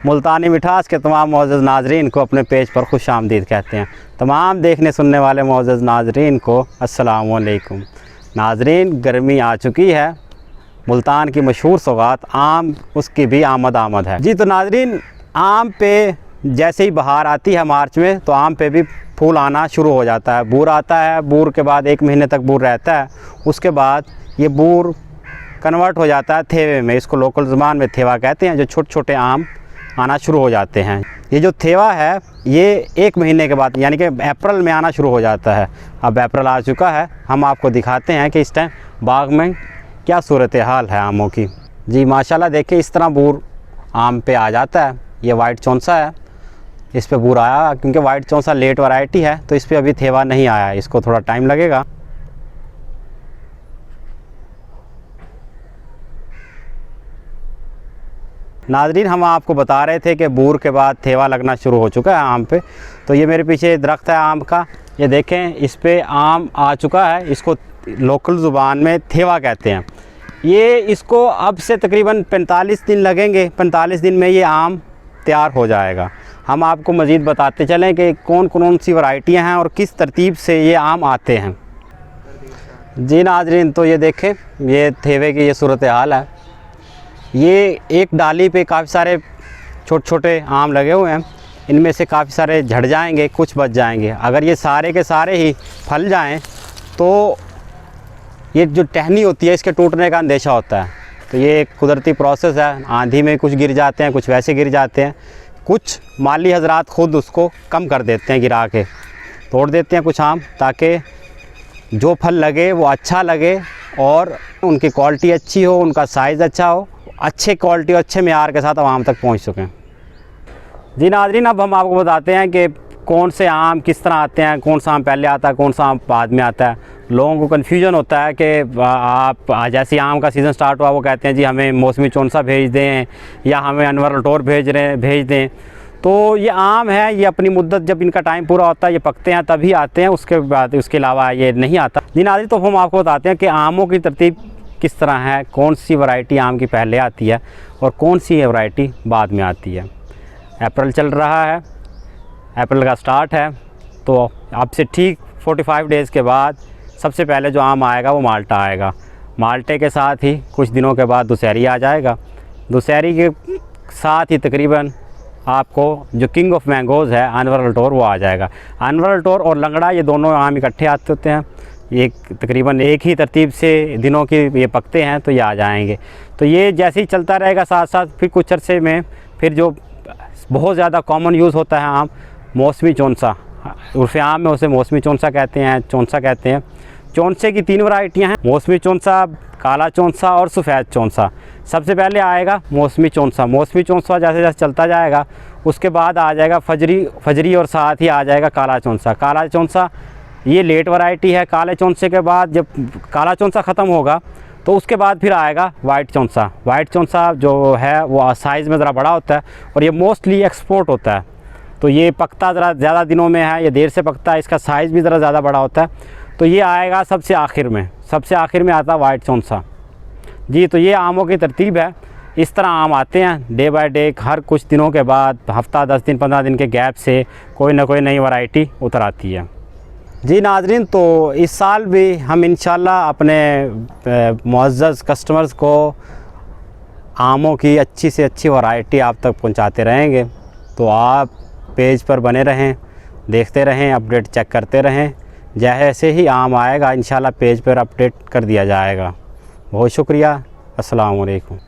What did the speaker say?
मुल्तानी मिठास के तमाम मोअज़्ज़ज़ नाज़रीन को अपने पेज पर खुश आमदीद कहते हैं। तमाम देखने सुनने वाले मोअज़्ज़ज़ नाज़रीन को अस्सलाम वालेकुम। नाज़रीन, गर्मी आ चुकी है, मुल्तान की मशहूर सौगात आम, उसकी भी आमद है। जी तो नाज़रीन, आम पे जैसे ही बहार आती है मार्च में, तो आम पे भी फूल आना शुरू हो जाता है। बूर आता है, बूर के बाद 1 महीने तक बूर रहता है। उसके बाद ये बूर कन्वर्ट हो जाता है थेवे में। इसको लोकल ज़ुबान में थेवा कहते हैं, जो छोटे छोटे आम आना शुरू हो जाते हैं। ये जो थेवा है ये 1 महीने के बाद यानी कि अप्रैल में आना शुरू हो जाता है। अब अप्रैल आ चुका है, हम आपको दिखाते हैं कि इस टाइम बाग में क्या सूरत हाल है आमों की। जी माशाल्लाह, देखिए इस तरह बूर आम पे आ जाता है। ये वाइट चौंसा है, इस पे बूर आया, क्योंकि वाइट चौंसा लेट वैरायटी है तो इस पर अभी थेवा नहीं आया, इसको थोड़ा टाइम लगेगा। नाज़रीन, हम आपको बता रहे थे कि बूर के बाद थेवा लगना शुरू हो चुका है आम पे। तो ये मेरे पीछे दरख्त है आम का, ये देखें इस पे आम आ चुका है। इसको लोकल ज़ुबान में थेवा कहते हैं। ये इसको अब से तकरीबन 45 दिन लगेंगे। 45 दिन में ये आम तैयार हो जाएगा। हम आपको मज़ीद बताते चलें कि कौन कौन सी वैरायटियाँ हैं और किस तरतीब से ये आम आते हैं। जी नाज़रीन, तो ये देखें, ये थेवे की ये सूरत हाल है। ये एक डाली पे काफ़ी सारे छोटे छोटे आम लगे हुए हैं। इनमें से काफ़ी सारे झड़ जाएंगे, कुछ बच जाएंगे। अगर ये सारे के सारे ही फल जाएं तो ये जो टहनी होती है इसके टूटने का अंदेशा होता है। तो ये एक कुदरती प्रोसेस है। आंधी में कुछ गिर जाते हैं, कुछ वैसे गिर जाते हैं। कुछ माली हजरात ख़ुद उसको कम कर देते हैं, गिरा के तोड़ देते हैं कुछ आम, ताकि जो फल लगे वो अच्छा लगे और उनकी क्वालिटी अच्छी हो, उनका साइज़ अच्छा हो, अच्छे क्वालिटी और अच्छे मेयार के साथ आवाम तक पहुंच सकें। जी नाज़रीन, अब हम आपको बताते हैं कि कौन से आम किस तरह आते हैं, कौन सा आम पहले आता है, कौन सा आम बाद में आता है। लोगों को कन्फ्यूजन होता है कि आप जैसे आम का सीज़न स्टार्ट हुआ वो कहते हैं जी हमें मौसमी चौंसा भेज दें या हमें अनवर लटोर भेज दें। तो ये आम है, ये अपनी मुद्दत जब इनका टाइम पूरा होता है, ये पकते हैं तभी आते हैं, उसके बाद उसके अलावा ये नहीं आता। जी नाज़रीन, तो हम आपको बताते हैं कि आमों की तरतीब किस तरह है, कौन सी वैरायटी आम की पहले आती है और कौन सी वैरायटी बाद में आती है। अप्रैल चल रहा है, अप्रैल का स्टार्ट है, तो अब से ठीक 45 डेज़ के बाद सबसे पहले जो आम आएगा वो माल्टा आएगा। माल्टे के साथ ही कुछ दिनों के बाद दुशहरी आ जाएगा। दुशहरी के साथ ही तकरीबन आपको जो किंग ऑफ मैंगोज़ है अनवर लटोर वो आ जाएगा। अनवर लटोर और लंगड़ा ये दोनों आम इकट्ठे आते होते हैं। ये तकरीबन एक ही तरतीब से दिनों की ये पकते हैं, तो ये आ जाएंगे। तो ये जैसे ही चलता रहेगा साथ साथ फिर कुछ अरसे में फिर जो बहुत ज़्यादा कॉमन यूज़ होता है आम, मौसमी चौंसा, उर्फ़ आम में उसे मौसमी चौंसा कहते हैं, चौंसा कहते हैं। चौंसे की 3 वैरायटियाँ हैं, मौसमी चौंसा, काला चौंसा और सफ़ेद चौंसा। सबसे पहले आएगा मौसमी चौंसा। मौसमी चौंसा जैसे जैसे चलता जाएगा उसके बाद आ जाएगा फजरी और साथ ही आ जाएगा काला चौंसा। काला चौंसा ये लेट वैरायटी है। काले चौंसे के बाद जब काला चौंसा ख़त्म होगा तो उसके बाद फिर आएगा वाइट चौंसा। वाइट चौंसा जो है वो साइज़ में ज़रा बड़ा होता है और ये मोस्टली एक्सपोर्ट होता है। तो ये पकता ज़रा ज़्यादा दिनों में है, ये देर से पकता है, इसका साइज़ भी ज़रा ज़्यादा बड़ा होता है। तो ये आएगा सबसे आखिर में, सबसे आखिर में आता है वाइट चौंसा। जी तो ये आमों की तरतीब है। इस तरह आम आते हैं डे बाय डे, हर कुछ दिनों के बाद, हफ्ता 10 दिन 15 दिन के गैप से कोई ना कोई नई वैरायटी उतर आती है। जी नाज़रीन, तो इस साल भी हम इंशाल्लाह अपने मुअज़्ज़ज़ कस्टमर्स को आमों की अच्छी से अच्छी वैरायटी आप तक पहुंचाते रहेंगे। तो आप पेज पर बने रहें, देखते रहें, अपडेट चेक करते रहें। जैसे ही आम आएगा इंशाल्लाह पेज पर अपडेट कर दिया जाएगा। बहुत शुक्रिया। अस्सलाम वालेकुम।